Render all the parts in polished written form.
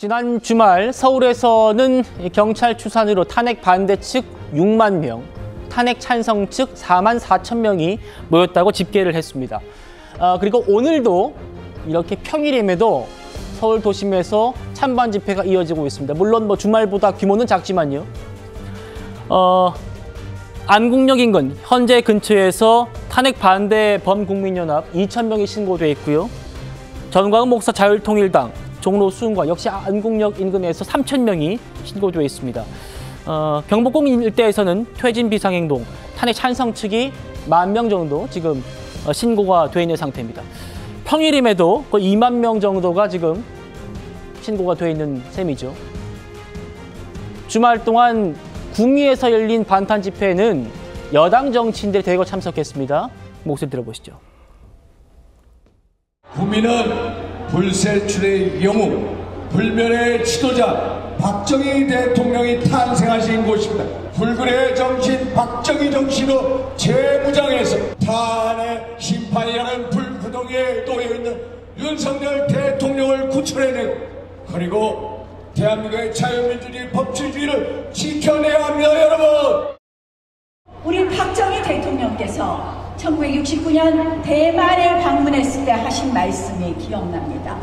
지난 주말 서울에서는 경찰 추산으로 탄핵 반대 측 6만 명, 탄핵 찬성 측 4만 4천 명이 모였다고 집계를 했습니다. 그리고 오늘도 이렇게 평일임에도 서울 도심에서 찬반 집회가 이어지고 있습니다. 물론 주말보다 규모는 작지만요. 안국역 인근 현재 근처에서 탄핵 반대 범국민연합 2,000명이 신고돼 있고요. 전광훈 목사 자율통일당 종로 수흥과 역시 안국역 인근에서 3,000명이 신고돼 있습니다. 경복궁 일대에서는 퇴진 비상행동, 탄핵 찬성 측이 10,000명 정도 지금 신고가 돼 있는 상태입니다. 평일임에도 거의 2만 명 정도가 지금 신고가 돼 있는 셈이죠. 주말 동안 구미에서 열린 반탄 집회에는 여당 정치인들이 대거 참석했습니다. 목소리 들어보시죠. 구미는 불세출의 영웅, 불멸의 지도자 박정희 대통령이 탄생하신 곳입니다. 불굴의 정신 박정희 정신으로 재무장해서 탄핵 심판이라는 불구덩이에 놓여있는 윤석열 대통령을 구출해내고, 그리고 대한민국의 자유민주주의 법치주의를 지켜내야 합니다. 여러분, 우리 박정희 대통령께서 1969년 대만을 방문했을 때 하신 말씀이 기억납니다.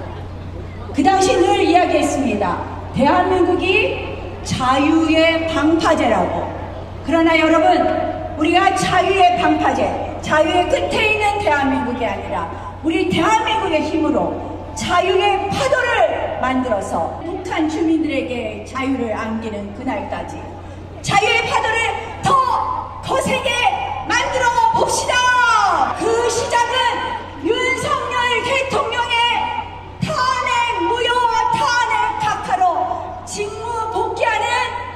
그 당시 늘 이야기했습니다. 대한민국이 자유의 방파제라고. 그러나 여러분, 우리가 자유의 방파제, 자유의 끝에 있는 대한민국이 아니라 우리 대한민국의 힘으로 자유의 파도를 만들어서 북한 주민들에게 자유를 안기는 그날까지 자유의 파도를 더 거세게 만들어 봅시다. 그 시작은 윤석열 대통령의 탄핵 무효와 탄핵 각하로 직무 복귀하는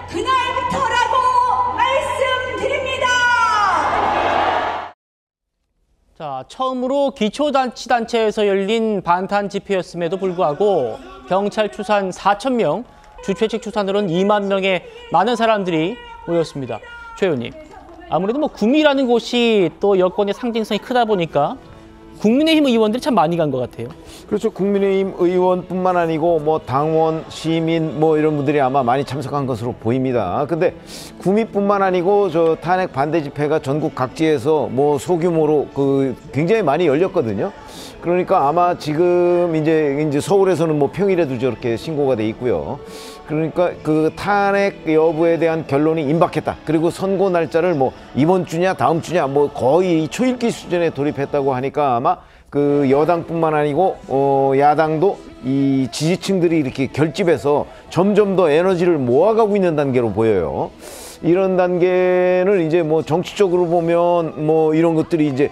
그날부터라고 말씀드립니다. 자, 처음으로 기초자치단체에서 열린 반탄 집회였음에도 불구하고 경찰 추산 4,000명, 주최 측 추산으로는 2만 명의 많은 사람들이 모였습니다. 최 의원님, 아무래도 구미라는 곳이 또 여권의 상징성이 크다 보니까 국민의힘 의원들이 참 많이 간 것 같아요. 그렇죠. 국민의힘 의원뿐만 아니고 당원, 시민 이런 분들이 아마 많이 참석한 것으로 보입니다. 근데 구미뿐만 아니고 저 탄핵 반대 집회가 전국 각지에서 소규모로 굉장히 많이 열렸거든요. 그러니까 아마 지금 이제 서울에서는 평일에도 저렇게 신고가 돼 있고요. 그러니까 그 탄핵 여부에 대한 결론이 임박했다. 그리고 선고 날짜를 이번 주냐 다음 주냐 거의 초읽기 수준에 돌입했다고 하니까 아마 그 여당뿐만 아니고 야당도 이 지지층들이 이렇게 결집해서 점점 더 에너지를 모아가고 있는 단계로 보여요. 이런 단계는 이제 정치적으로 보면 이런 것들이 이제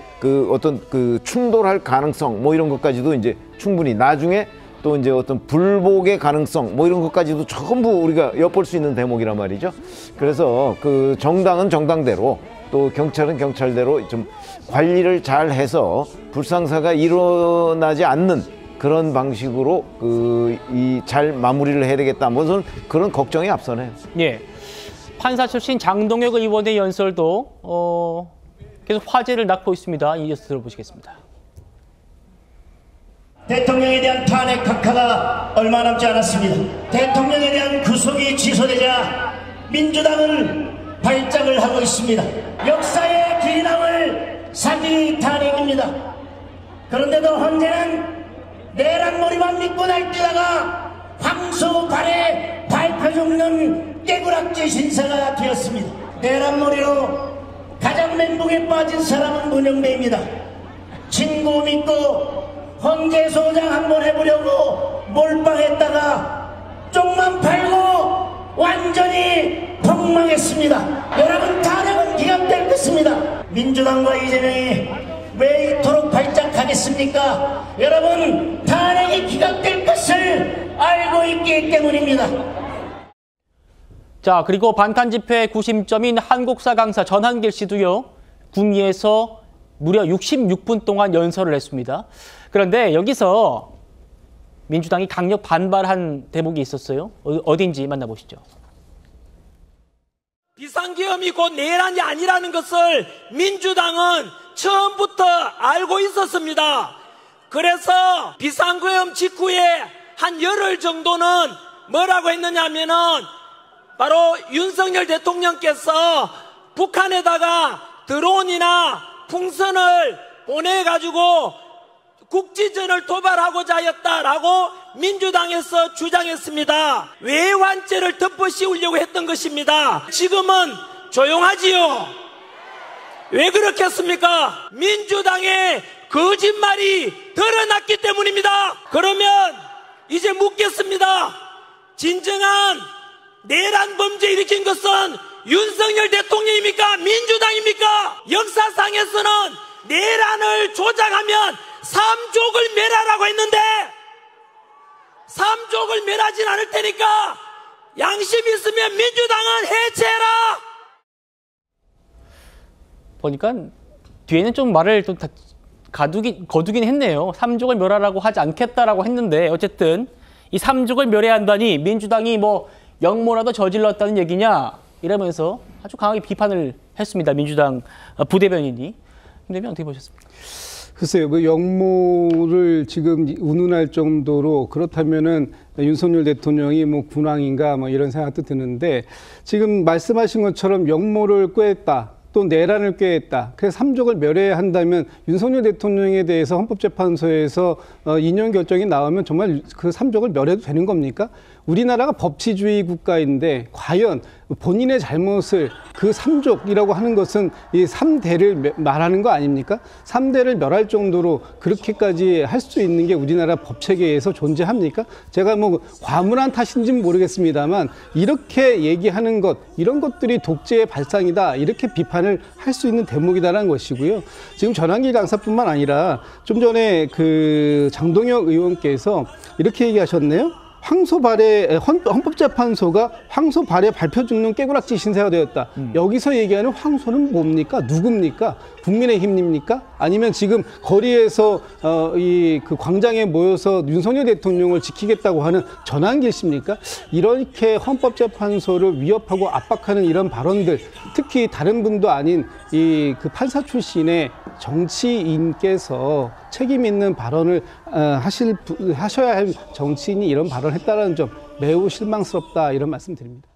어떤 충돌할 가능성 이런 것까지도 이제 충분히 나중에 또 이제 어떤 불복의 가능성 이런 것까지도 전부 우리가 엿볼 수 있는 대목이란 말이죠. 그래서 그 정당은 정당대로 또 경찰은 경찰대로 좀 관리를 잘 해서 불상사가 일어나지 않는 그런 방식으로 잘 마무리를 해야 되겠다. 저는 그런 걱정이 앞서네요. 예. 판사 출신 장동혁 의원의 연설도 계속 화제를 낳고 있습니다. 이어서 들어보시겠습니다. 대통령에 대한 탄핵 각하가 얼마 남지 않았습니다. 대통령에 대한 구속이 취소되자 민주당은 발작을 하고 있습니다. 역사의 길이 남을 사기 탄핵입니다. 그런데도 헌재는 내란머리만 믿고 날뛰다가 황소 발에 밟혀 죽는 깨구락질 신사가 되었습니다. 내란머리로 가장 멘붕에 빠진 사람은 문영배입니다. 친구 믿고 헌재소장 한번 해보려고 몰빵했다가 쪽만 팔고 완전히 폭망했습니다. 여러분, 탄핵은 기각될 것입니다. 민주당과 이재명이 왜 이토록 발작하겠습니까? 여러분, 탄핵이 기각될 것을 알고 있기 때문입니다. 자, 그리고 반탄 집회 구심점인 한국사 강사 전한길 씨도요, 구미에서 무려 66분 동안 연설을 했습니다. 그런데 여기서 민주당이 강력 반발한 대목이 있었어요. 어딘지 만나보시죠. 비상계엄이 곧 내란이 아니라는 것을 민주당은 처음부터 알고 있었습니다. 그래서 비상계엄 직후에 한 열흘 정도는 뭐라고 했느냐면은 바로 윤석열 대통령께서 북한에다가 드론이나 풍선을 보내가지고 국지전을 도발하고자 하였다라고 민주당에서 주장했습니다. 외환죄를 덮어씌우려고 했던 것입니다. 지금은 조용하지요. 왜 그렇겠습니까? 민주당의 거짓말이 드러났기 때문입니다. 그러면 이제 묻겠습니다. 진정한 내란 범죄 일으킨 것은 윤석열 대통령입니까? 민주당입니까? 역사상에서는 내란을 조작하면 삼족을 멸하라고 했는데 삼족을 멸하진 않을 테니까 양심 있으면 민주당은 해체해라. 보니까 뒤에는 좀 말을 좀 거두긴 했네요. 삼족을 멸하라고 하지 않겠다라고 했는데 어쨌든 이 삼족을 멸해야 한다니 민주당이 뭐 역모라도 저질렀다는 얘기냐 이러면서 아주 강하게 비판을 했습니다. 민주당 부대변인이. 김 대변인 어떻게 보셨습니까? 글쎄요, 그 역모를 지금 운운할 정도로 그렇다면은 윤석열 대통령이 뭐 군왕인가 뭐 이런 생각도 드는데 지금 말씀하신 것처럼 역모를 꾀했다. 또 내란을 꾀했다. 그래서 삼족을 멸해야 한다면 윤석열 대통령에 대해서 헌법재판소에서 인용 결정이 나오면 정말 그 삼족을 멸해도 되는 겁니까? 우리나라가 법치주의 국가인데 과연 본인의 잘못을 그 삼족이라고 하는 것은 이 3대를 말하는 거 아닙니까? 3대를 멸할 정도로 그렇게까지 할 수 있는 게 우리나라 법체계에서 존재합니까? 제가 뭐 과문한 탓인지는 모르겠습니다만 이렇게 얘기하는 것, 이런 것들이 독재의 발상이다. 이렇게 비판을 할 수 있는 대목이다라는 것이고요. 지금 전환길 강사뿐만 아니라 좀 전에 그 장동혁 의원께서 이렇게 얘기하셨네요. 헌법재판소가 황소 발해 발표 죽는 깨구락지 신세가 되었다. 여기서 얘기하는 황소는 뭡니까? 누굽니까? 국민의힘입니까? 아니면 지금 거리에서 그 광장에 모여서 윤석열 대통령을 지키겠다고 하는 전환길 씨입니까? 이렇게 헌법재판소를 위협하고 압박하는 이런 발언들, 특히 다른 분도 아닌 그 판사 출신의 정치인께서 책임 있는 발언을 하셔야 할 정치인이 이런 발언을 했다는 점 매우 실망스럽다 이런 말씀 드립니다.